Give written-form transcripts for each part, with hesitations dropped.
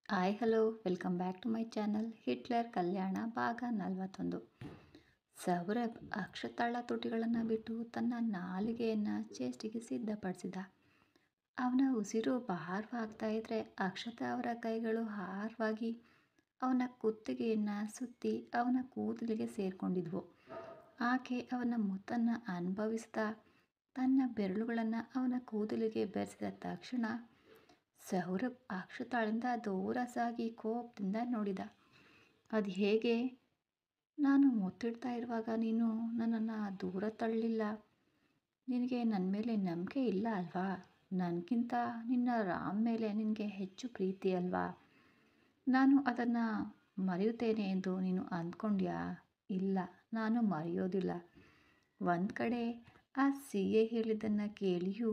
Hi hello welcome back to my channel. Hitler Kalyana ಭಾಗ 41. ಸೌರಭ್ ಅಕ್ಷತಾಳ ತುಟಿಗಳನ್ನು ಬಿಟ್ಟು ತನ್ನ ನಾಲಿಗೆಯನ್ನು ಚೇಷ್ಟಿಗೆ ಸಿದ್ಧಪಡಿಸಿದ. ಅವನ ಉಸಿರು ಭಾರವಾಗ್ತಾ ಇದ್ರೆ ಅಕ್ಷತಾ ಅವರ ಕೈಗಳು ಹಾರವಾಗಿ ಅವನ ಕುತ್ತಿಗೆಯನ್ನು ಸುತ್ತಿ ಅವನ ಕೂದಲಿಗೆ ಸೇರಿಕೊಂಡಿದ್ವು. ಆಕೆ ಅವನ ಮುತ್ತನ್ನು ಅನುಭವಿಸ್ತಾ ತನ್ನ ಬೆರಳುಗಳನ್ನು ಅವನ ಕೂದಲಿಗೆ ಬೆರೆಸಿದ ತಕ್ಷಣ ಸೌರಭ್ ಅಕ್ಷತಾಳಿಂದ ದೂರ ಸಾಗಿ ಕೋಪದಿಂದ ನೋಡಿದ. ಅದು ಹೇಗೆ? ನಾನು ಮುತ್ತಿಡ್ತಾ ಇರುವಾಗ ನೀನು ನನ್ನನ್ನು ದೂರ ತಳ್ಳಲಿಲ್ಲ. ನಿನಗೆ ನನ್ನ ಮೇಲೆ ನಂಬಿಕೆ ಇಲ್ಲ ಅಲ್ವಾ? ನನಗಿಂತ ನಿನ್ನ ರಾಮ್ ಮೇಲೆ ನಿನಗೆ ಹೆಚ್ಚು ಪ್ರೀತಿ ಅಲ್ವಾ? ನಾನು ಅದನ್ನು ಮರೆಯುತ್ತೇನೆ ಎಂದು ನೀನು ಅಂದ್ಕೊಂಡ್ಯಾ? ಇಲ್ಲ, ನಾನು ಮರೆಯೋದಿಲ್ಲ. ಒಂದು ಕಡೆ ಆ CA ಹೇಳಿದ್ದನ್ನು ಕೇಳಿಯೂ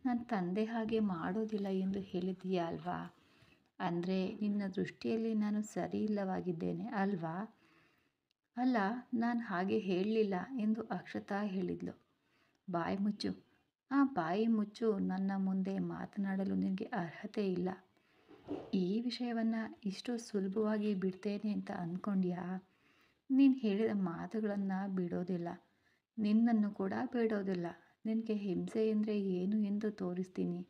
ನನ್ನ ತಂದೆ ಹಾಗೆ ಮಾಡೋದಿಲ್ಲ ಎಂದು ಹೇಳಿದ್ದೀಯಾ ಅಲ್ವಾ? ಅಂದರೆ ನಿನ್ನ ದೃಷ್ಟಿಯಲ್ಲಿ ನಾನು ಸರಿ ಇಲ್ಲವಾಗಿದ್ದೇನೆ ಅಲ್ವಾ? ಅಲ್ಲ, ನಾನು ಹಾಗೆ ಹೇಳಲಿಲ್ಲ ಎಂದು ಅಕ್ಷತಾ ಹೇಳಿದ್ಲು. ಬಾಯಿ ಮುಚ್ಚು. ಆ ಬಾಯಿ ಮುಚ್ಚು. ನನ್ನ ಮುಂದೆ ಮಾತನಾಡಲು ನಿನಗೆ ಅರ್ಹತೆ ಇಲ್ಲ. ಈ ವಿಷಯವನ್ನು ಇಷ್ಟು ಸುಲಭವಾಗಿ ಬಿಡ್ತೇನೆ ಅಂತ ಅಂದ್ಕೊಂಡ್ಯಾ? ನೀನು ಹೇಳಿದ ಮಾತುಗಳನ್ನು ಬಿಡೋದಿಲ್ಲ. ನಿನ್ನನ್ನು ಕೂಡ ಬಿಡೋದಿಲ್ಲ. ನಿನಗೆ ಹಿಂಸೆ ಎಂದರೆ ಏನು ಎಂದು ತೋರಿಸ್ತೀನಿ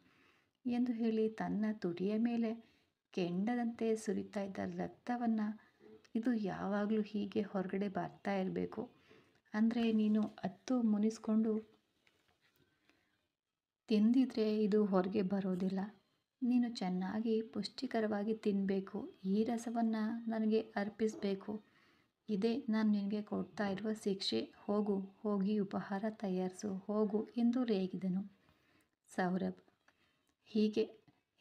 ಎಂದು ಹೇಳಿ ತನ್ನ ತುಟಿಯ ಮೇಲೆ ಕೆಂಡದಂತೆ ಸುರಿತಾ ಇದ್ದ ರಕ್ತವನ್ನು, ಇದು ಯಾವಾಗಲೂ ಹೀಗೆ ಹೊರಗಡೆ ಬರ್ತಾ ಇರಬೇಕು. ಅಂದರೆ ನೀನು ಅತ್ತು ಮುನಿಸ್ಕೊಂಡು ತಿಂದಿದ್ರೆ ಇದು ಹೊರಗೆ ಬರೋದಿಲ್ಲ. ನೀನು ಚೆನ್ನಾಗಿ ಪುಷ್ಟಿಕರವಾಗಿ ತಿನ್ನಬೇಕು. ಈ ರಸವನ್ನು ನನಗೆ ಅರ್ಪಿಸಬೇಕು. ಇದೇ ನಾನು ನಿನಗೆ ಕೊಡ್ತಾ ಇರುವ ಶಿಕ್ಷೆ. ಹೋಗು, ಹೋಗಿ ಉಪಹಾರ ತಯಾರಿಸು, ಹೋಗು ಎಂದು ರೇಗಿದನು ಸೌರಭ್. ಹೀಗೆ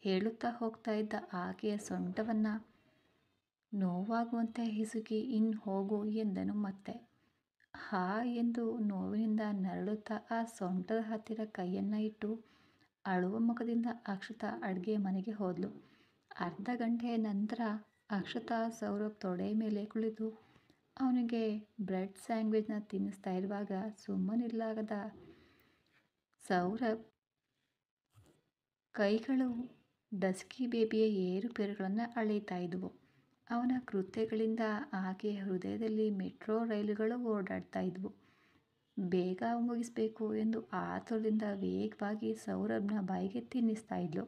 ಹೇಳುತ್ತಾ ಹೋಗ್ತಾ ಇದ್ದ ಆಕೆಯ ಸೊಂಟವನ್ನು ನೋವಾಗುವಂತೆ ಹಿಸುಕಿ ಇನ್ನು ಹೋಗು ಎಂದನು ಮತ್ತೆ. ಹಾ ಎಂದು ನೋವಿನಿಂದ ನರಳುತ್ತಾ ಆ ಸೊಂಟದ ಹತ್ತಿರ ಕೈಯನ್ನು ಇಟ್ಟು ಅಳುವ ಮುಖದಿಂದ ಅಕ್ಷತಾ ಅಡುಗೆ ಮನೆಗೆ ಹೋದಳು. ಅರ್ಧ ಗಂಟೆಯ ನಂತರ ಅಕ್ಷತಾ ಸೌರಭ್ ತೊಡೆ ಮೇಲೆ ಕುಳಿತು ಅವನಿಗೆ ಬ್ರೆಡ್ ಸ್ಯಾಂಡ್ವಿಚ್ನ ತಿನ್ನಿಸ್ತಾ ಇರುವಾಗ ಸುಮ್ಮನಿರಲಾಗದ ಸೌರಭ್ ಕೈಗಳು ಡಸ್ಕಿ ಬೇಬಿಯ ಏರುಪೇರುಗಳನ್ನು ಅಳೆಯುತ್ತಾ ಇದ್ದವು. ಅವನ ಕೃತ್ಯಗಳಿಂದ ಆಕೆಯ ಹೃದಯದಲ್ಲಿ ಮೆಟ್ರೋ ರೈಲುಗಳು ಓಡಾಡ್ತಾ ಇದ್ವು. ಬೇಗ ಮುಗಿಸಬೇಕು ಎಂದು ಆತುರದಿಂದ ವೇಗವಾಗಿ ಸೌರಭ್ನ ಬಾಯಿಗೆ ತಿನ್ನಿಸ್ತಾ ಇದ್ಲು.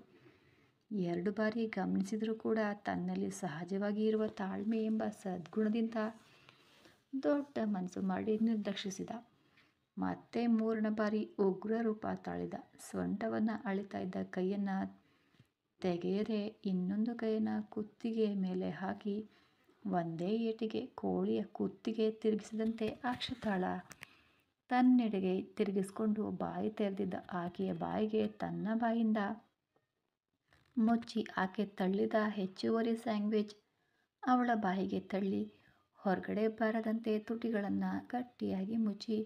2 ಬಾರಿ ಗಮನಿಸಿದರೂ ಕೂಡ ತನ್ನಲ್ಲಿ ಸಹಜವಾಗಿ ಇರುವ ತಾಳ್ಮೆ ಎಂಬ ಸದ್ಗುಣದಿಂದ ದೊಡ್ಡ ಮನಸ್ಸು ಮಾಡಿ ನಿರ್ಲಕ್ಷಿಸಿದ. ಮತ್ತೆ 3ನೇ ಬಾರಿ ಉಗ್ರ ರೂಪ ತಾಳಿದ. ಸೊಂಟವನ್ನು ಅಳಿತಾ ಇದ್ದ ಕೈಯನ್ನು ತೆಗೆಯದೆ ಇನ್ನೊಂದು ಕೈಯನ್ನು ಕುತ್ತಿಗೆಯ ಮೇಲೆ ಹಾಕಿ ಒಂದೇ ಏಟಿಗೆ ಕೋಳಿಯ ಕುತ್ತಿಗೆ ತಿರುಗಿಸಿದಂತೆ ಅಕ್ಷತಾಳ ತನ್ನೆಡೆಗೆ ತಿರುಗಿಸಿಕೊಂಡು ಬಾಯಿ ತೆರೆದಿದ್ದ ಆಕೆಯ ಬಾಯಿಗೆ ತನ್ನ ಬಾಯಿಂದ ಮುಚ್ಚಿ ಆಕೆ ತಳ್ಳಿದ ಹೆಚ್ಚುವರಿ ಸ್ಯಾಂಡ್ವಿಚ್ ಅವಳ ಬಾಯಿಗೆ ತಳ್ಳಿ ಹೊರಗಡೆ ಬರದಂತೆ ತುಟಿಗಳನ್ನು ಗಟ್ಟಿಯಾಗಿ ಮುಚ್ಚಿ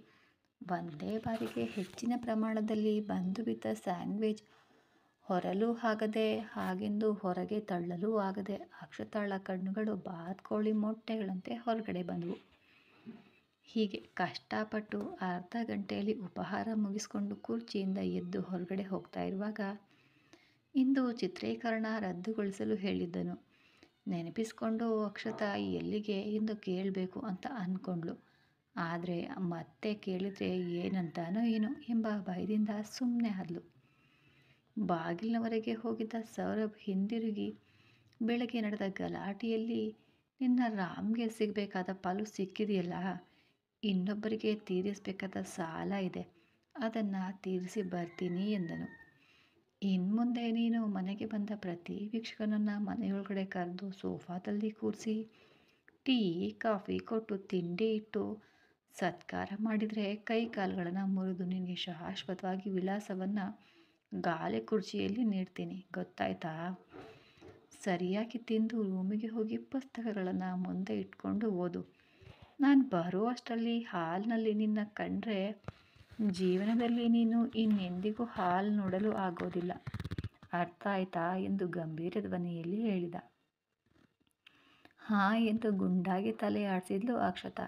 ಒಂದೇ ಬಾರಿಗೆ ಹೆಚ್ಚಿನ ಪ್ರಮಾಣದಲ್ಲಿ ಬಂದು ಬಿದ್ದ ಸ್ಯಾಂಡ್ವಿಚ್ ಹೊರಲೂ ಆಗದೆ ಹಾಗೆಂದು ಹೊರಗೆ ತಳ್ಳಲೂ ಆಗದೆ ಅಕ್ಷತಾಳ ಕಣ್ಣುಗಳು ಬಾತ್ಕೋಳಿ ಮೊಟ್ಟೆಗಳಂತೆ ಹೊರಗಡೆ ಬಂದವು. ಹೀಗೆ ಕಷ್ಟಪಟ್ಟು ಅರ್ಧ ಗಂಟೆಯಲ್ಲಿ ಉಪಹಾರ ಮುಗಿಸ್ಕೊಂಡು ಕುರ್ಚಿಯಿಂದ ಎದ್ದು ಹೊರಗಡೆ ಹೋಗ್ತಾ ಇರುವಾಗ ಇಂದು ಚಿತ್ರೀಕರಣ ರದ್ದುಗೊಳಿಸಲು ಹೇಳಿದ್ದನು. ನೆನಪಿಸ್ಕೊಂಡು ಅಕ್ಷತಾ ಎಲ್ಲಿಗೆ ಎಂದು ಕೇಳಬೇಕು ಅಂತ ಅಂದ್ಕೊಂಡ್ಳು. ಆದರೆ ಮತ್ತೆ ಕೇಳಿದರೆ ಏನಂತಾನೋ ಏನೋ ಎಂಬ ಭಯದಿಂದ ಸುಮ್ಮನೆ ಆದ್ಲು. ಬಾಗಿಲಿನವರೆಗೆ ಹೋಗಿದ್ದ ಸೌರಭ್ ಹಿಂದಿರುಗಿ, ಬೆಳಗ್ಗೆ ನಡೆದ ಗಲಾಟೆಯಲ್ಲಿ ನಿನ್ನ ರಾಮ್ಗೆ ಸಿಗಬೇಕಾದ ಪಾಲು ಸಿಕ್ಕಿದೆಯಲ್ಲ, ಇನ್ನೊಬ್ಬರಿಗೆ ತೀರಿಸಬೇಕಾದ ಸಾಲ ಇದೆ, ಅದನ್ನು ತೀರಿಸಿ ಬರ್ತೀನಿ ಎಂದನು. ಇನ್ಮುಂದೆ ನೀನು ಮನೆಗೆ ಬಂದ ಪ್ರತಿ ವೀಕ್ಷಕನನ್ನು ಮನೆಯೊಳಗಡೆ ಕರೆದು ಸೋಫಾದಲ್ಲಿ ಕೂರಿಸಿ ಟೀ ಕಾಫಿ ಕೊಟ್ಟು ತಿಂಡಿ ಇಟ್ಟು ಸತ್ಕಾರ ಮಾಡಿದರೆ ಕೈ ಕಾಲುಗಳನ್ನು ಮುರಿದು ನಿನಗೆ ಶಾಶ್ವತವಾಗಿ ವಿಳಾಸವನ್ನು ಗಾಲೆ ಕುರ್ಚಿಯಲ್ಲಿ ನೀಡ್ತೀನಿ, ಗೊತ್ತಾಯ್ತಾ? ಸರಿಯಾಗಿ ತಿಂದು ರೂಮಿಗೆ ಹೋಗಿ ಪುಸ್ತಕಗಳನ್ನು ಮುಂದೆ ಇಟ್ಕೊಂಡು ಓದು. ನಾನು ಬರುವಷ್ಟರಲ್ಲಿ ಹಾಲ್ನಲ್ಲಿ ನಿನ್ನ ಕಂಡ್ರೆ ಜೀವನದಲ್ಲಿ ನೀನು ಇನ್ನೆಂದಿಗೂ ಹಾಲು ನೋಡಲು ಆಗೋದಿಲ್ಲ, ಅರ್ಥ ಆಯ್ತಾ ಎಂದು ಗಂಭೀರ ಧ್ವನಿಯಲ್ಲಿ ಹೇಳಿದ. ಹಾಂ ಎಂದು ಗುಂಡಾಗಿ ತಲೆ ಆಡಿಸಿದ್ಲು ಅಕ್ಷತಾ.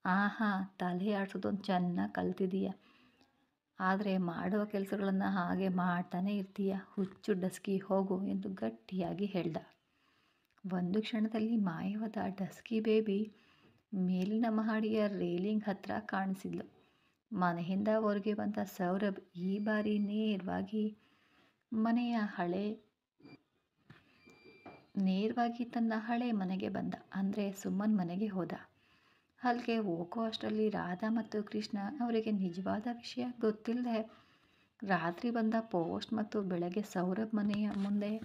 ಆಹಾ, ತಲೆ ಆಡಿಸೋದೊಂದು ಚೆನ್ನಾಗಿ ಕಲ್ತಿದೀಯ. ಆದರೆ ಮಾಡುವ ಕೆಲಸಗಳನ್ನು ಹಾಗೆ ಮಾಡ್ತಾನೆ ಇರ್ತೀಯ. ಹುಚ್ಚು ಡಸ್ಕಿ, ಹೋಗು ಎಂದು ಗಟ್ಟಿಯಾಗಿ ಹೇಳ್ದ. ಒಂದು ಕ್ಷಣದಲ್ಲಿ ಮಾಯವಾದ ಡಸ್ಕಿ ಬೇಬಿ ಮೇಲಿನ ಮಹಡಿಯ ರೇಲಿಂಗ್ ಹತ್ರ ಕಾಣಿಸಿದ್ಲು. ಮನೆಯಿಂದ ಹೊರಗೆ ಬಂದ ಸೌರಭ್ ಈ ಬಾರಿ ನೇರವಾಗಿ ತನ್ನ ಹಳೆ ಮನೆಗೆ ಬಂದ. ಅಂದರೆ ಸುಮನ್ ಮನೆಗೆ ಹೋದ. ಅಲ್ಲಿಗೆ ಹೋಗೋ ಅಷ್ಟರಲ್ಲಿ ರಾಧಾ ಮತ್ತು ಕೃಷ್ಣ ಅವರಿಗೆ ನಿಜವಾದ ವಿಷಯ ಗೊತ್ತಿಲ್ಲದೆ ರಾತ್ರಿ ಬಂದ ಪೋಸ್ಟ್ ಮತ್ತು ಬೆಳಗ್ಗೆ ಸೌರಭ್ ಮನೆಯ ಮುಂದೆ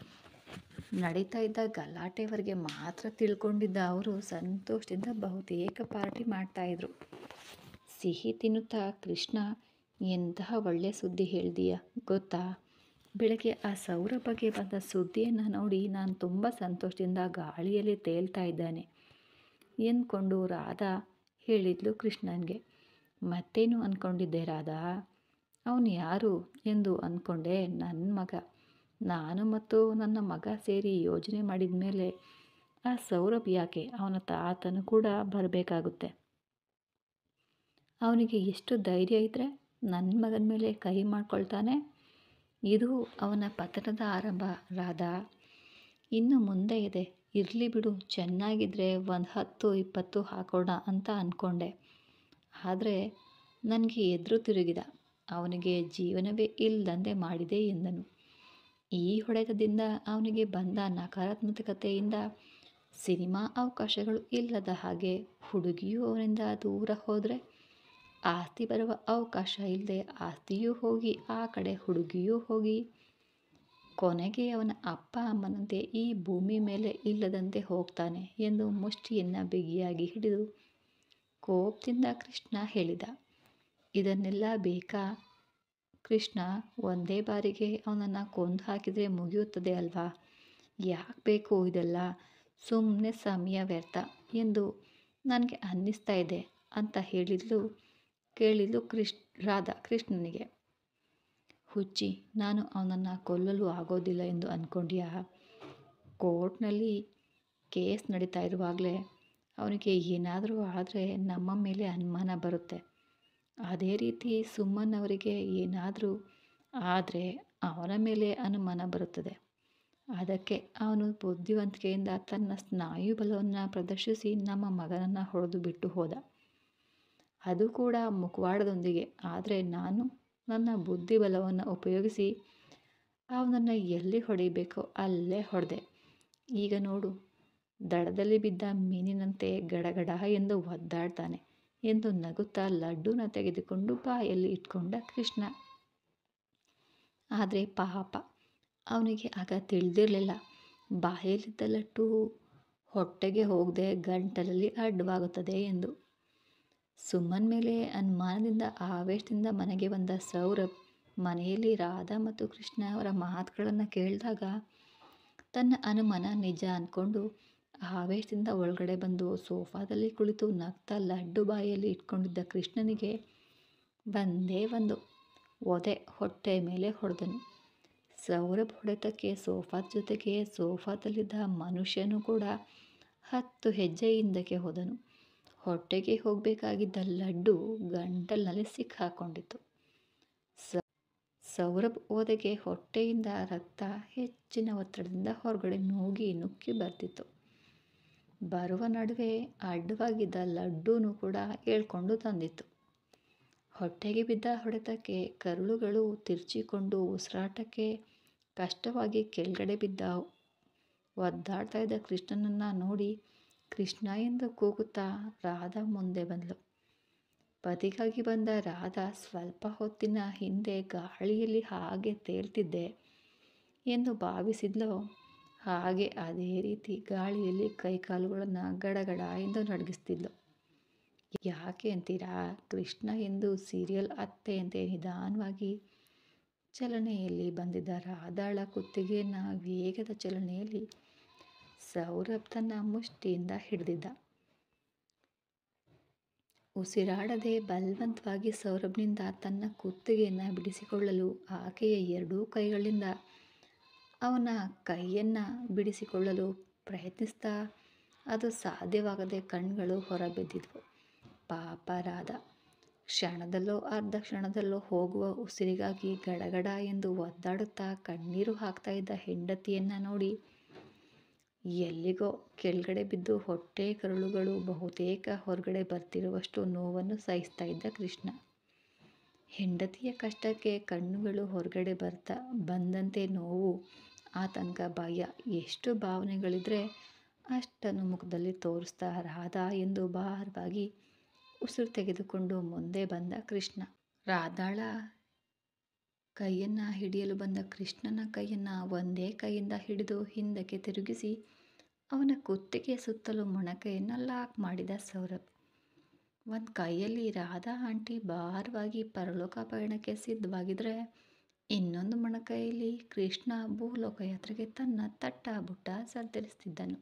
ನಡೀತಾ ಇದ್ದ ಗಲಾಟೆವರೆಗೆ ಮಾತ್ರ ತಿಳ್ಕೊಂಡಿದ್ದ ಅವರು ಸಂತೋಷದಿಂದ ಬಹುತೇಕ ಪಾರ್ಟಿ ಮಾಡ್ತಾಯಿದ್ರು. ಸಿಹಿ ತಿನ್ನುತ್ತಾ, ಕೃಷ್ಣ, ಎಂತಹ ಒಳ್ಳೆ ಸುದ್ದಿ ಹೇಳ್ದೀಯ ಗೊತ್ತಾ? ಬೆಳಗ್ಗೆ ಆ ಸೌರಭ್ ಬಗ್ಗೆ ಬಂದ ಸುದ್ದಿಯನ್ನು ನೋಡಿ ನಾನು ತುಂಬ ಸಂತೋಷದಿಂದ ಗಾಳಿಯಲ್ಲಿ ತೇಲ್ತಾ ಇದ್ದಾನೆ ಎಂದ್ಕೊಂಡು ರಾಧಾ ಹೇಳಿದ್ಲು ಕೃಷ್ಣನಿಗೆ. ಮತ್ತೇನು ಅಂದ್ಕೊಂಡಿದ್ದೆ ರಾಧಾ? ಅವನು ಯಾರು ಎಂದು ಅಂದ್ಕೊಂಡೆ? ನನ್ನ ಮಗ. ನಾನು ಮತ್ತು ನನ್ನ ಮಗ ಸೇರಿ ಯೋಜನೆ ಮಾಡಿದ ಮೇಲೆ ಆ ಸೌರಭ್ ಯಾಕೆ, ಅವನ ತಾತನು ಕೂಡ ಬರಬೇಕಾಗುತ್ತೆ. ಅವನಿಗೆ ಎಷ್ಟು ಧೈರ್ಯ ಇದ್ದರೆ ನನ್ನ ಮಗನ ಮೇಲೆ ಕೈ ಮಾಡ್ಕೊಳ್ತಾನೆ? ಇದು ಅವನ ಪತನದ ಆರಂಭ ರಾಧಾ. ಇನ್ನು ಮುಂದೆ ಇದೆ, ಇರಲಿ ಬಿಡು. ಚೆನ್ನಾಗಿದ್ದರೆ ಒಂದು 10-20 ಹಾಕೋಣ ಅಂತ ಅಂದ್ಕೊಂಡೆ. ಆದರೆ ನನಗೆ ಎದುರು ತಿರುಗಿದ. ಅವನಿಗೆ ಜೀವನವೇ ಇಲ್ಲದಂತೆ ಮಾಡಿದೆ ಎಂದನು. ಈ ಹೊಡೆತದಿಂದ ಅವನಿಗೆ ಬಂದ ನಕಾರಾತ್ಮಕತೆಯಿಂದ ಸಿನಿಮಾ ಅವಕಾಶಗಳು ಇಲ್ಲದ ಹಾಗೆ, ಹುಡುಗಿಯೂ ಅವನಿಂದ ದೂರ ಹೋದರೆ ಆಸ್ತಿ ಬರುವ ಅವಕಾಶ ಇಲ್ಲದೆ ಆಸ್ತಿಯೂ ಹೋಗಿ, ಆ ಕಡೆ ಹುಡುಗಿಯೂ ಹೋಗಿ, ಕೊನೆಗೆ ಅವನ ಅಪ್ಪ ಅಮ್ಮನಂತೆ ಈ ಭೂಮಿ ಮೇಲೆ ಇಲ್ಲದಂತೆ ಹೋಗ್ತಾನೆ ಎಂದು ಮುಷ್ಟಿಯನ್ನು ಬಿಗಿಯಾಗಿ ಹಿಡಿದು ಕೋಪದಿಂದ ಕೃಷ್ಣ ಹೇಳಿದ. ಇದನ್ನೆಲ್ಲ ಬೇಕಾ ಕೃಷ್ಣ? ಒಂದೇ ಬಾರಿಗೆ ಅವನನ್ನು ಕೊಂದು ಹಾಕಿದರೆ ಮುಗಿಯುತ್ತದೆ ಅಲ್ವಾ? ಯಾಕೆ ಬೇಕು ಇದೆಲ್ಲ? ಸುಮ್ಮನೆ ಸಮಯ ವ್ಯರ್ಥ ಎಂದು ನನಗೆ ಅನ್ನಿಸ್ತಾ ಇದೆ ಅಂತ ಕೇಳಿದ್ಲು ರಾಧಾ ಕೃಷ್ಣನಿಗೆ. ಹುಚ್ಚಿ, ನಾನು ಅವನನ್ನು ಕೊಲ್ಲಲು ಆಗೋದಿಲ್ಲ ಎಂದು ಅಂದ್ಕೊಂಡ್ಯಾ? ಕೋರ್ಟ್ನಲ್ಲಿ ಕೇಸ್ ನಡೀತಾ ಇರುವಾಗಲೇ ಅವನಿಗೆ ಏನಾದರೂ ಆದರೆ ನಮ್ಮ ಮೇಲೆ ಅನುಮಾನ ಬರುತ್ತೆ. ಅದೇ ರೀತಿ ಸುಮನ್ ಅವರಿಗೆ ಏನಾದರೂ ಆದರೆ ಅವನ ಮೇಲೆ ಅನುಮಾನ ಬರುತ್ತದೆ. ಅದಕ್ಕೆ ಅವನು ಬುದ್ಧಿವಂತಿಕೆಯಿಂದ ತನ್ನ ಸ್ನಾಯು ಬಲವನ್ನು ಪ್ರದರ್ಶಿಸಿ ನಮ್ಮ ಮಗನನ್ನು ಹೊಡೆದು ಬಿಟ್ಟು ಹೋದ. ಅದು ಕೂಡ ಮುಖವಾಡದೊಂದಿಗೆ. ಆದರೆ ನಾನು ನನ್ನ ಬುದ್ಧಿಬಲವನ್ನು ಉಪಯೋಗಿಸಿ ಅವನನ್ನು ಎಲ್ಲಿ ಹೊಡಿಬೇಕೋ ಅಲ್ಲೇ ಹೊಡೆದೆ. ಈಗ ನೋಡು, ದಡದಲ್ಲಿ ಬಿದ್ದ ಮೀನಿನಂತೆ ಗಡಗಡ ಎಂದು ಒದ್ದಾಡ್ತಾನೆ ಎಂದು ನಗುತ್ತಾ ಲಡ್ಡುನ ತೆಗೆದುಕೊಂಡು ಬಾಯಲ್ಲಿ ಇಟ್ಕೊಂಡ ಕೃಷ್ಣ. ಆದರೆ ಪಾಪ, ಅವನಿಗೆ ಆಗ ತಿಳಿದಿರಲಿಲ್ಲ ಬಾಯಲ್ಲಿದ್ದ ಲಡ್ಡು ಹೊಟ್ಟೆಗೆ ಹೋಗದೆ ಗಂಟಲಲ್ಲಿ ಅಡ್ಡವಾಗುತ್ತದೆ ಎಂದು. ಸುಮನ್ ಮೇಲೆ ಅನುಮಾನದಿಂದ ಆವೇಶದಿಂದ ಮನೆಗೆ ಬಂದ ಸೌರಭ್ ಮನೆಯಲ್ಲಿ ರಾಧಾ ಮತ್ತು ಕೃಷ್ಣ ಅವರ ಮಾತುಗಳನ್ನು ಕೇಳಿದಾಗ ತನ್ನ ಅನುಮಾನ ನಿಜ ಅಂದ್ಕೊಂಡು ಆವೇಶದಿಂದ ಒಳಗಡೆ ಬಂದು ಸೋಫಾದಲ್ಲಿ ಕುಳಿತು ನಗ್ತಾ ಲಡ್ಡು ಬಾಯಲ್ಲಿ ಇಟ್ಕೊಂಡಿದ್ದ ಕೃಷ್ಣನಿಗೆ ಒಂದೇ ಒಂದು ಒದೆ ಹೊಟ್ಟೆ ಮೇಲೆ ಹೊಡೆದನು. ಸೌರಭ್ ಹೊಡೆತಕ್ಕೆ ಸೋಫಾದ ಜೊತೆಗೆ ಸೋಫಾದಲ್ಲಿದ್ದ ಮನುಷ್ಯನೂ ಕೂಡ 10 ಹೆಜ್ಜೆ ಹಿಂದಕ್ಕೆ ಹೋದನು. ಹೊಟ್ಟೆಗೆ ಹೋಗಬೇಕಾಗಿದ್ದ ಲಡ್ಡು ಗಂಟಲಿನಲ್ಲಿ ಸಿಕ್ಕಾಕೊಂಡಿತು. ಸೌರಭ್ ಒದೆಗೆ ಹೊಟ್ಟೆಯಿಂದ ರಕ್ತ ಹೆಚ್ಚಿನ ಒತ್ತಡದಿಂದ ಹೊರಗಡೆ ನುಕ್ಕಿ ಬರ್ತಿತ್ತು. ಬರುವ ನಡುವೆ ಅಡ್ಡವಾಗಿದ್ದ ಲಡ್ಡೂನು ಕೂಡ ಹೇಳ್ಕೊಂಡು ತಂದಿತ್ತು. ಹೊಟ್ಟೆಗೆ ಬಿದ್ದ ಹೊಡೆತಕ್ಕೆ ಕರುಳುಗಳು ತಿರ್ಚಿಕೊಂಡು ಉಸಿರಾಟಕ್ಕೆ ಕಷ್ಟವಾಗಿ ಕೆಳಗಡೆ ಬಿದ್ದವು. ಒದ್ದಾಡ್ತಾ ಇದ್ದ ಕೃಷ್ಣನನ್ನು ನೋಡಿ ಕೃಷ್ಣ ಎಂದು ಕೂಗುತ್ತಾ ರಾಧಾ ಮುಂದೆ ಬಂದಳು. ಪತಿಗಾಗಿ ಬಂದ ರಾಧಾ ಸ್ವಲ್ಪ ಹೊತ್ತಿನ ಹಿಂದೆ ಗಾಳಿಯಲ್ಲಿ ಹಾಗೆ ತೇಲ್ತಿದ್ದೆ ಎಂದು ಭಾವಿಸಿದ್ಲೋ ಹಾಗೆ ಅದೇ ರೀತಿ ಗಾಳಿಯಲ್ಲಿ ಕೈಕಾಲುಗಳನ್ನು ಗಡಗಡ ಎಂದು ನಡಗಿಸ್ತಿದ್ಲು. ಯಾಕೆ ಅಂತೀರಾ? ಕೃಷ್ಣ ಎಂದು ಸೀರಿಯಲ್ ಅತ್ತೆಯಂತೆ ನಿಧಾನವಾಗಿ ಚಲನೆಯಲ್ಲಿ ಬಂದಿದ್ದ ರಾಧಾಳ ಕುತ್ತಿಗೆಯನ್ನು ವೇಗದ ಚಲನೆಯಲ್ಲಿ ಸೌರಭ್ ತನ್ನ ಮುಷ್ಟಿಯಿಂದ ಹಿಡಿದಿದ್ದ. ಉಸಿರಾಡದೆ ಬಲವಂತವಾಗಿ ಸೌರಭ್ನಿಂದ ತನ್ನ ಕುತ್ತಿಗೆಯನ್ನು ಬಿಡಿಸಿಕೊಳ್ಳಲು ಆಕೆಯ 2 ಕೈಗಳಿಂದ ಅವನ ಕೈಯನ್ನು ಬಿಡಿಸಿಕೊಳ್ಳಲು ಪ್ರಯತ್ನಿಸ್ತಾ ಅದು ಸಾಧ್ಯವಾಗದೆ ಕಣ್ಗಳು ಹೊರಬಿದ್ದಿದ್ವು. ಪಾಪ ರಾಧಾ ಕ್ಷಣದಲ್ಲೋ ಅರ್ಧ ಕ್ಷಣದಲ್ಲೋ ಹೋಗುವ ಉಸಿರಿಗಾಗಿ ಗಡಗಡ ಎಂದು ಒದ್ದಾಡುತ್ತಾ ಕಣ್ಣೀರು ಹಾಕ್ತಾ ಇದ್ದ ಹೆಂಡತಿಯನ್ನು ನೋಡಿ ಎಲ್ಲಿಗೋ ಕೆಳಗಡೆ ಬಿದ್ದು ಹೊಟ್ಟೆ ಕರುಳುಗಳು ಬಹುತೇಕ ಹೊರಗಡೆ ಬರ್ತಿರುವಷ್ಟು ನೋವನ್ನು ಸಹಿಸ್ತಾ ಇದ್ದ ಕೃಷ್ಣ. ಹೆಂಡತಿಯ ಕಷ್ಟಕ್ಕೆ ಕಣ್ಣುಗಳು ಹೊರಗಡೆ ಬಂದಂತೆ ನೋವು, ಆತಂಕ, ಭಯ ಎಷ್ಟು ಭಾವನೆಗಳಿದ್ರೆ ಅಷ್ಟನ್ನು ಮುಖದಲ್ಲಿ ತೋರಿಸ್ತಾ ರಾಧಾ ಎಂದು ಭಾರವಾಗಿ ಉಸಿರು ತೆಗೆದುಕೊಂಡು ಮುಂದೆ ಬಂದ ಕೃಷ್ಣ. ರಾಧಾಳ ಕೈಯನ್ನು ಹಿಡಿಯಲು ಬಂದ ಕೃಷ್ಣನ ಕೈಯನ್ನು ಒಂದೇ ಕೈಯಿಂದ ಹಿಡಿದು ಹಿಂದಕ್ಕೆ ತಿರುಗಿಸಿ ಅವನ ಕುತ್ತಿಗೆ ಸುತ್ತಲೂ ಮೊಣಕೈಯನ್ನು ಲಾಕ್ ಮಾಡಿದ ಸೌರಭ್. ಒಂದು ಕೈಯಲ್ಲಿ ರಾಧಾ ಆಂಟಿ ಭಾರವಾಗಿ ಪರಲೋಕ ಪಯಣಕ್ಕೆ ಸಿದ್ಧವಾಗಿದ್ದರೆ ಇನ್ನೊಂದು ಮೊಣಕೈಯಲ್ಲಿ ಕೃಷ್ಣ ಭೂಲೋಕ ಯಾತ್ರೆಗೆ ತನ್ನ ತಟ್ಟ ಬುಟ್ಟ ಸರಿಸಿದ್ದನು.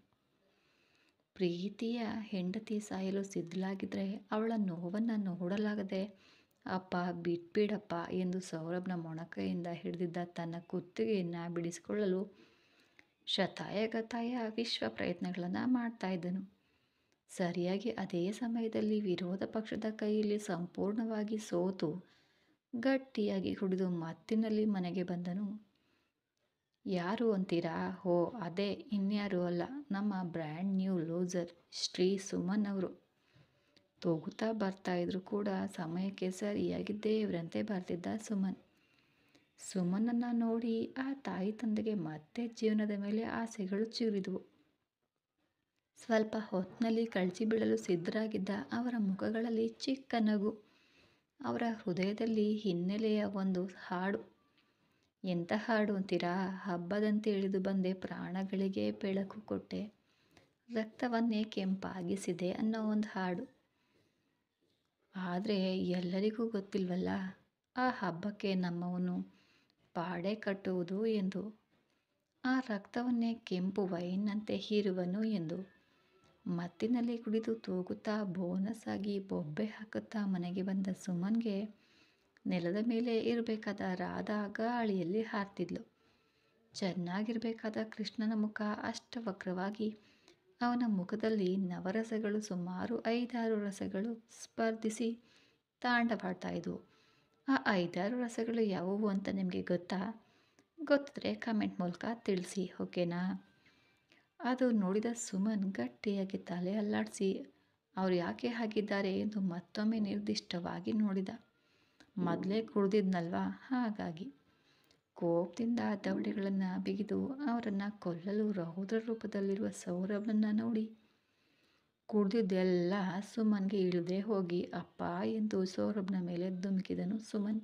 ಪ್ರೀತಿಯ ಹೆಂಡತಿ ಸಾಯಲು ಸಿದ್ಧಲಾಗಿದ್ದರೆ ಅವಳ ನೋವನ್ನು ನೋಡಲಾಗದೆ ಅಪ್ಪ ಬಿಟ್ಬಿಡಪ್ಪ ಎಂದು ಸೌರಭ್ನ ಮೊಣಕೈಯಿಂದ ಹಿಡಿದಿದ್ದ ತನ್ನ ಕುತ್ತಿಗೆಯನ್ನು ಬಿಡಿಸಿಕೊಳ್ಳಲು ಶತಾಯಗತಾಯ ವಿಶ್ವ ಪ್ರಯತ್ನಗಳನ್ನು ಮಾಡ್ತಾ ಇದ್ದನು. ಸರಿಯಾಗಿ ಅದೇ ಸಮಯದಲ್ಲಿ ವಿರೋಧ ಪಕ್ಷದ ಕೈಯಲ್ಲಿ ಸಂಪೂರ್ಣವಾಗಿ ಸೋತು ಗಟ್ಟಿಯಾಗಿ ಕುಡಿದು ಮತ್ತಿನಲ್ಲಿ ಮನೆಗೆ ಬಂದನು. ಯಾರು ಅಂತೀರಾ? ಹೋ, ಅದೇ ಇನ್ಯಾರೂ ಅಲ್ಲ, ನಮ್ಮ brand new loser Shri Suman ಅವರು. ತೂಗುತ್ತಾ ಬರ್ತಾ ಇದ್ರು ಕೂಡ ಸಮಯಕ್ಕೆ ಸರಿಯಾಗಿ ದೇವರಂತೆ ಬರ್ತಿದ್ದ ಸುಮನ್. ಸುಮನನ್ನು ನೋಡಿ ಆ ತಾಯಿ ತಂದೆಗೆ ಮತ್ತೆ ಜೀವನದ ಮೇಲೆ ಆಸೆಗಳು ಚಿಗುರಿದವು. ಸ್ವಲ್ಪ ಹೊತ್ತಿನಲ್ಲಿ ಕಳಚಿ ಬೀಳಲು ಸಿದ್ಧರಾಗಿದ್ದ ಅವರ ಮುಖಗಳಲ್ಲಿ ಚಿಕ್ಕ ನಗು, ಅವರ ಹೃದಯದಲ್ಲಿ ಹಿನ್ನೆಲೆಯ ಒಂದು ಹಾಡು. ಎಂಥ ಹಾಡು ಅಂತೀರಾ? ಹಬ್ಬದಂತೆ ಇಳಿದು ಬಂದೆ, ಪ್ರಾಣಗಳಿಗೆ ಬೆಳಕು ಕೊಟ್ಟೆ, ರಕ್ತವನ್ನೇ ಕೆಂಪಾಗಿಸಿದೆ ಅನ್ನೋ ಒಂದು ಹಾಡು. ಆದರೆ ಎಲ್ಲರಿಗೂ ಗೊತ್ತಿಲ್ವಲ್ಲ ಆ ಹಬ್ಬಕ್ಕೆ ನಮ್ಮವನು ಪಾಡೆ ಕಟ್ಟುವುದು ಎಂದು, ಆ ರಕ್ತವನ್ನೇ ಕೆಂಪು ವೈನ್ನಂತೆ ಹೀರುವನು ಎಂದು. ಮತ್ತಿನಲ್ಲಿ ಕುಡಿದು ತೂಗುತ್ತಾ ಬೋನಸ್ ಆಗಿ ಬೊಬ್ಬೆ ಹಾಕುತ್ತಾ ಮನೆಗೆ ಬಂದ ಸುಮನ್ಗೆ ನೆಲದ ಮೇಲೆ ಇರಬೇಕಾದ ರಾಧಾ ಗಾಳಿಯಲ್ಲಿ ಹಾರ್ತಿದ್ಲು. ಚೆನ್ನಾಗಿರಬೇಕಾದ ಕೃಷ್ಣನ ಮುಖ ಅಷ್ಟವಕ್ರವಾಗಿ ಅವನ ಮುಖದಲ್ಲಿ ನವರಸಗಳು ಸುಮಾರು 5-6 ರಸಗಳು ಸ್ಪರ್ಧಿಸಿ ತಾಂಡವಾಡ್ತಾ ಇದ್ವು. ಆ 5-6 ರಸಗಳು ಯಾವುವು ಅಂತ ನಿಮಗೆ ಗೊತ್ತಾ? ಗೊತ್ತಿದ್ರೆ ಕಮೆಂಟ್ ಮೂಲಕ ತಿಳಿಸಿ, ಓಕೆನಾ? ಅದು ನೋಡಿದ ಸುಮನ್ ಗಟ್ಟಿಯಾಗಿ ತಲೆ ಅಲ್ಲಾಡಿಸಿ ಅವ್ರು ಯಾಕೆ ಹಾಗಿದ್ದಾರೆ ಎಂದು ಮತ್ತೊಮ್ಮೆ ನಿರ್ದಿಷ್ಟವಾಗಿ ನೋಡಿದ. ಮೊದಲೇ ಕುಡ್ದಿದ್ನಲ್ವಾ, ಹಾಗಾಗಿ. ಕೋಪದಿಂದ ದವಡೆಗಳನ್ನು ಬಿಗಿದು ಅವರನ್ನು ಕೊಲ್ಲಲು ರೌದ್ರ ರೂಪದಲ್ಲಿರುವ ಸೌರಭ್ನನ್ನು ನೋಡಿ ಕುಡ್ದಿದ್ದೆಲ್ಲ ಸುಮನ್ಗೆ ಇಳಿದೇ ಹೋಗಿ ಅಪ್ಪ ಎಂದು ಸೌರಭ್ನ ಮೇಲೆ ಧುಮುಕಿದನು ಸುಮನ್.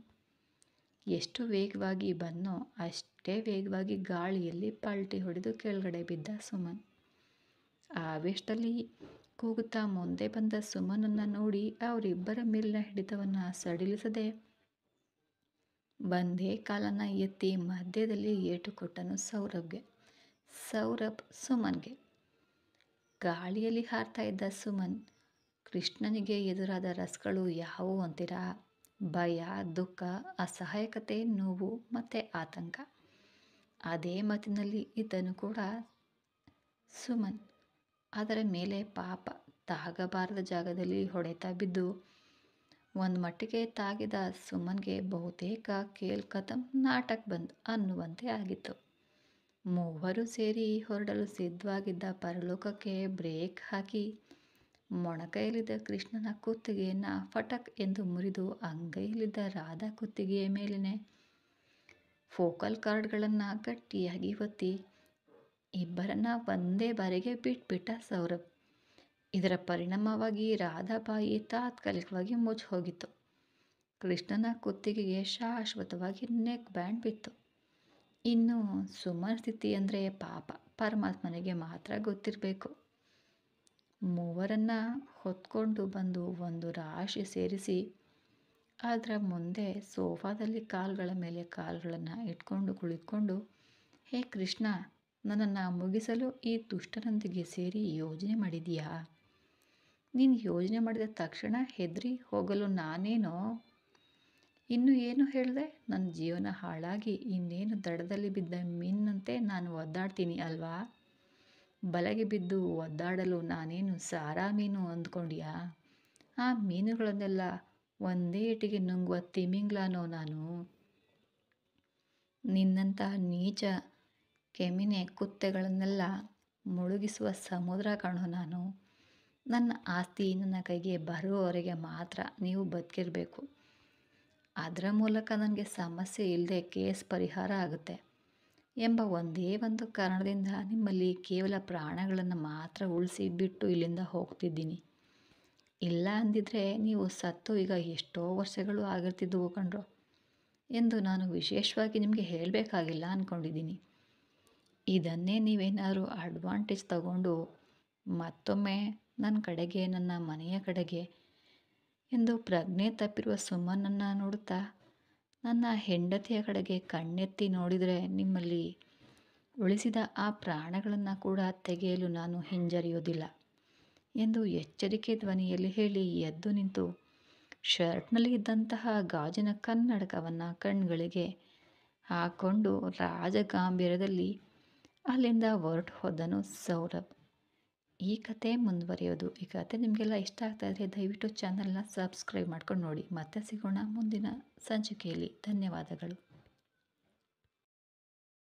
ಎಷ್ಟು ವೇಗವಾಗಿ ಬಂದನೋ ಅಷ್ಟೇ ವೇಗವಾಗಿ ಗಾಳಿಯಲ್ಲಿ ಪಲ್ಟಿ ಹೊಡೆದು ಕೆಳಗಡೆ ಬಿದ್ದ ಸುಮನ್. ಆವೇಶದಲ್ಲಿ ಕೂಗುತ್ತಾ ಮುಂದೆ ಬಂದ ಸುಮನನ್ನು ನೋಡಿ ಅವರಿಬ್ಬರ ಮೇಲಿನ ಹಿಡಿತವನ್ನು ಸಡಿಲಿಸದೆ ಬಂದೇ ಕಾಲನ್ನು ಎತ್ತಿ ಮಧ್ಯದಲ್ಲಿ ಏಟು ಕೊಟ್ಟನು ಸೌರಭ್ಗೆ. ಸೌರಭ್ ಸುಮನ್ಗೆ. ಗಾಳಿಯಲ್ಲಿ ಹಾರ್ತಾ ಇದ್ದ ಸುಮನ್. ಕೃಷ್ಣನಿಗೆ ಎದುರಾದ ರಸಗಳು ಯಾವುವು ಅಂತೀರಾ? ಭಯ, ದುಃಖ, ಅಸಹಾಯಕತೆ, ನೋವು ಮತ್ತು ಆತಂಕ. ಅದೇ ಮತಿನಲ್ಲಿ ಇದ್ದನು ಕೂಡ ಸುಮನ್. ಅದರ ಮೇಲೆ ಪಾಪ ತಾಗಬಾರದ ಜಾಗದಲ್ಲಿ ಹೊಡೆತ ಬಿದ್ದು ಒಂದು ಮಟ್ಟಿಗೆ ತಾಗಿದ ಸುಮನ್ಗೆ ಬಹುತೇಕ ಖೇಲ್ ಖತಮ್, ನಾಟಕ್ ಬಂದ್ ಅನ್ನುವಂತೆ ಆಗಿತ್ತು. ಮೂವರು ಸೇರಿ ಹೊರಡಲು ಸಿದ್ಧವಾಗಿದ್ದ ಪರಲೋಕಕ್ಕೆ ಬ್ರೇಕ್ ಹಾಕಿ ಮೊಣಕೈಯಲ್ಲಿದ್ದ ಕೃಷ್ಣನ ಕುತ್ತಿಗೆಯನ್ನು ಫಟಕ್ ಎಂದು ಮುರಿದು ಅಂಗೈಯಲ್ಲಿದ್ದ ರಾಧಾ ಕುತ್ತಿಗೆಯ ಮೇಲಿನ ಫೋಕಲ್ ಕಾರ್ಡ್ಗಳನ್ನು ಗಟ್ಟಿಯಾಗಿ ಒತ್ತಿ ಇಬ್ಬರನ್ನ ಒಂದೇ ಬಾರಿಗೆ ಬಿಟ್ಬಿಟ್ಟ ಸೌರಭ್. ಇದರ ಪರಿಣಾಮವಾಗಿ ರಾಧಾ ಬಾಯಿ ತಾತ್ಕಾಲಿಕವಾಗಿ ಮುಚ್ಚಿ ಹೋಗಿತ್ತು. ಕೃಷ್ಣನ ಕುತ್ತಿಗೆಗೆ ಶಾಶ್ವತವಾಗಿ ನೆಕ್ ಬ್ಯಾಂಡ್ ಬಿತ್ತು. ಇನ್ನು ಸುಮನ್ ಸ್ಥಿತಿ ಅಂದರೆ ಪಾಪ ಪರಮಾತ್ಮನಿಗೆ ಮಾತ್ರ ಗೊತ್ತಿರಬೇಕು. ಮೂವರನ್ನು ಹೊತ್ಕೊಂಡು ಬಂದು ಒಂದು ರಾಶಿ ಸೇರಿಸಿ ಅದರ ಮುಂದೆ ಸೋಫಾದಲ್ಲಿ ಕಾಲುಗಳ ಮೇಲೆ ಕಾಲುಗಳನ್ನು ಇಟ್ಕೊಂಡು ಕುಳಿತುಕೊಂಡು, ಹೇ ಕೃಷ್ಣ, ನನ್ನನ್ನು ಮುಗಿಸಲು ಈ ದುಷ್ಟನೊಂದಿಗೆ ಸೇರಿ ಯೋಜನೆ ಮಾಡಿದೀಯಾ? ನೀನು ಯೋಜನೆ ಮಾಡಿದ ತಕ್ಷಣ ಹೆದರಿ ಹೋಗಲು ನಾನೇನೋ? ಇನ್ನು ಏನು ಹೇಳಿದೆ? ನನ್ನ ಜೀವನ ಹಾಳಾಗಿ ಇನ್ನೇನು ದಡದಲ್ಲಿ ಬಿದ್ದ ಮೀನಿನಂತೆ ನಾನು ಒದ್ದಾಡ್ತೀನಿ ಅಲ್ವಾ? ಬಲೆಗೆ ಬಿದ್ದು ಒದ್ದಾಡಲು ನಾನೇನು ಸಾರಾ ಮೀನು ಅಂದ್ಕೊಂಡಿಯಾ? ಆ ಮೀನುಗಳನ್ನೆಲ್ಲ ಒಂದೇ ಏಟಿಗೆ ನುಂಗುವ ತಿಮಿಂಗ್ಲನೋ ನಾನು? ನಿನ್ನಂಥ ನೀಚ ಕೆಮಿನೆ ಕುತ್ತೆಗಳನ್ನೆಲ್ಲ ಮುಳುಗಿಸುವ ಸಮುದ್ರ ಕಣೋ ನಾನು. ನನ್ನ ಆಸ್ತಿ ನನ್ನ ಕೈಗೆ ಬರುವವರೆಗೆ ಮಾತ್ರ ನೀವು ಬದುಕಿರಬೇಕು. ಅದರ ಮೂಲಕ ನನಗೆ ಸಮಸ್ಯೆ ಇಲ್ಲದೆ ಕೇಸ್ ಪರಿಹಾರ ಆಗುತ್ತೆ ಎಂಬ ಒಂದೇ ಒಂದು ಕಾರಣದಿಂದ ನಿಮ್ಮಲ್ಲಿ ಕೇವಲ ಪ್ರಾಣಗಳನ್ನು ಮಾತ್ರ ಉಳಿಸಿ ಬಿಟ್ಟು ಇಲ್ಲಿಂದ ಹೋಗ್ತಿದ್ದೀನಿ. ಇಲ್ಲ ಅಂದಿದ್ರೆ ನೀವು ಸತ್ತು ಈಗ ಎಷ್ಟೋ ವರ್ಷಗಳು ಆಗಿರ್ತಿದ್ವು ಕಣ್ರೋ ಎಂದು ನಾನು ವಿಶೇಷವಾಗಿ ನಿಮಗೆ ಹೇಳಬೇಕಾಗಿಲ್ಲ ಅಂದ್ಕೊಂಡಿದ್ದೀನಿ. ಇದನ್ನೇ ನೀವೇನಾದರೂ ಅಡ್ವಾಂಟೇಜ್ ತಗೊಂಡು ಮತ್ತೊಮ್ಮೆ ನನ್ನ ಕಡೆಗೆ, ನನ್ನ ಮನೆಯ ಕಡೆಗೆ ಎಂದು ಪ್ರಜ್ಞೆ ತಪ್ಪಿರುವ ಸುಮನನ್ನು ನೋಡುತ್ತಾ ನನ್ನ ಹೆಂಡತಿಯ ಕಡೆಗೆ ಕಣ್ಣೆತ್ತಿ ನೋಡಿದರೆ ನಿಮ್ಮಲ್ಲಿ ಉಳಿಸಿದ ಆ ಪ್ರಾಣಗಳನ್ನು ಕೂಡ ತೆಗೆಯಲು ನಾನು ಹಿಂಜರಿಯೋದಿಲ್ಲ ಎಂದು ಎಚ್ಚರಿಕೆ ಧ್ವನಿಯಲ್ಲಿ ಹೇಳಿ ಎದ್ದು ನಿಂತು ಶರ್ಟ್ನಲ್ಲಿ ಇದ್ದಂತಹ ಗಾಜಿನ ಕನ್ನಡಕವನ್ನು ಕಣ್ಗಳಿಗೆ ಹಾಕ್ಕೊಂಡು ರಾಜಗಾಂಭೀರ್ಯದಲ್ಲಿ ಅಲ್ಲಿಂದ ಹೊರಟು ಹೋದನು ಸೌರಭ್. ಈ ಕತೆ ಮುಂದುವರಿಯೋದು. ಈ ಕತೆ ನಿಮಗೆಲ್ಲ ಇಷ್ಟ ಆಗ್ತಾಯಿದ್ರೆ ದಯವಿಟ್ಟು ಚಾನಲ್ನ ಸಬ್ಸ್ಕ್ರೈಬ್ ಮಾಡ್ಕೊಂಡು ನೋಡಿ. ಮತ್ತೆ ಸಿಗೋಣ ಮುಂದಿನ ಸಂಚಿಕೆಯಲ್ಲಿ. ಧನ್ಯವಾದಗಳು.